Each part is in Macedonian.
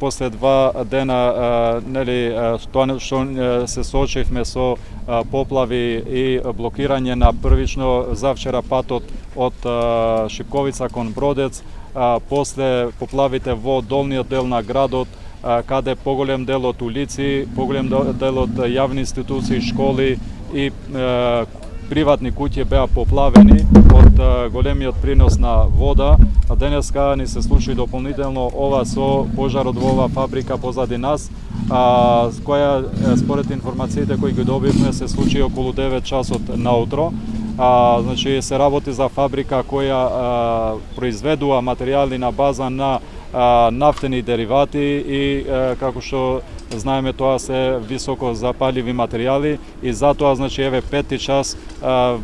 после 2 дена тоа што се соочивме со поплави и блокирање на првично завчера патот од Шипковица кон Бродец, после поплавите во долниот дел на градот, каде поголем дел од улици, поголем дел од јавни институции, школи и приватни куќи беа поплавени од големиот принос на вода. А денеска ни се случи дополнително ова со пожарот во ова фабрика позади нас, која според информациите кои ги добивме се случи околу 9 часот наутро. Значи се работи за фабрика која произведува материјали на база на нафтени деривати и како што знаеме тоа се високо запаливи материјали и затоа значи еве 5 час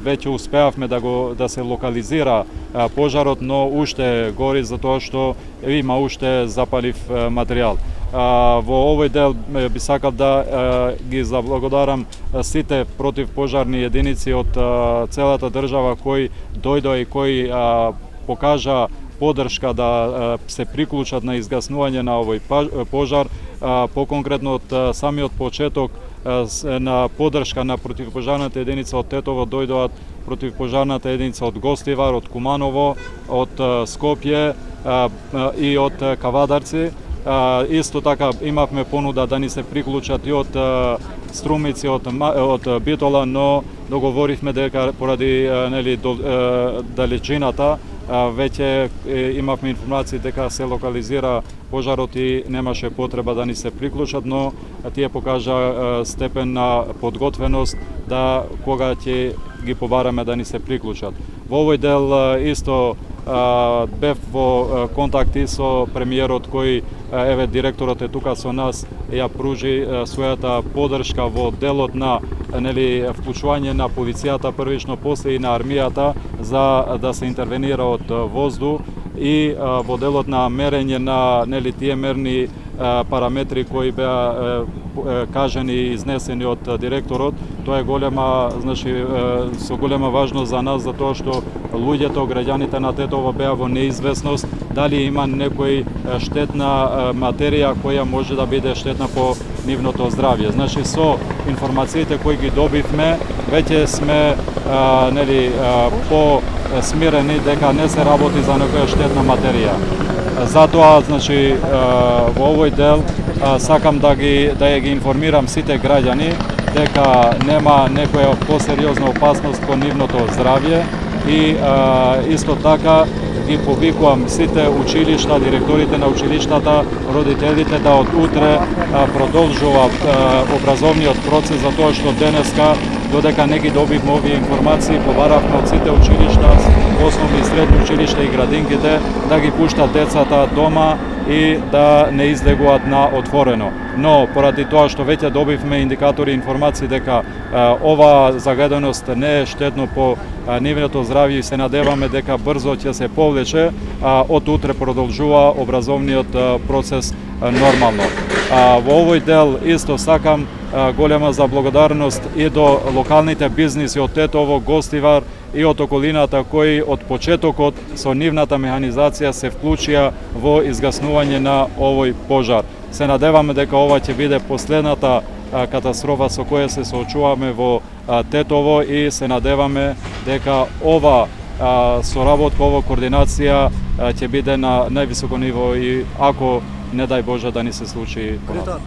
веќе успеавме да се локализира пожарот, но уште гори затоа што има уште запалив материјал. Во овој дел би сакал да ги заблагодарам сите противпожарни единици од целата држава кои дојдоа и кои покажа поддршка да се приклучат на изгаснување на овој пожар, поконкретно од самиот почеток на поддршка на противпожарната единица од Тетово дојдоат противпожарната единица од Гостивар, од Куманово, од Скопје и од Кавадарци. Исто така имавме понуда да ни се приклучат и од Струмици, од Битола, но договоривме дека поради далечината веќе имавме информации дека се локализира пожарот и немаше потреба да ни се приклучат, но тие покажа степен на подготвеност да кога ќе ги побараме да ни се приклучат. Во овој дел исто бев во контакти со премиерот кој еве директорот е тука со нас, ја пружи својата поддршка во делот на вклучување на полицијата првично, после и на армијата за да се интервенира од воздух и во делот на мерење на тие мерни параметри кои беа кажани и изнесени од директорот. Тоа е голема, значи со голема важност за нас, затоа што луѓето, граѓаните на Тетово беа во неизвестност дали има некој штетна материја која може да биде штетна по нивното здравје. Значи со информациите кои ги добивме, веќе сме по смирени дека не се работи за некоја штетна материја. Затоа, значи, во овој дел сакам да ја ги информирам сите граѓани дека нема некоја посериозна опасност по нивното здравје и исто така ги повикувам сите училишта, директорите на училиштата, родителите да од утре продолжува образовниот процес, затоа што денеска, додека не ги добивме овие информации, побаравме од сите училишта, основни и средни училишта и градинките да ги пуштат децата дома и да не излегуваат на отворено. Но поради тоа што веќе добивме индикатори и информации дека ова загаденост не е штетно по нивното здравје и се надеваме дека брзо ќе се повлече, од утре продолжува образовниот процес нормално. Во овој дел исто сакам голема заблагодарност и до локалните бизниси од Тетово, Гостивар и од околината кои од почетокот со нивната механизација се вклучија во изгаснување на овој пожар. Се надеваме дека ова ќе биде последната катастрофа со која се соочуваме во Тетово и се надеваме дека ова соработка, ова координација ќе биде на највисоко ниво и ако не дај Боже да ни се случи понатаму.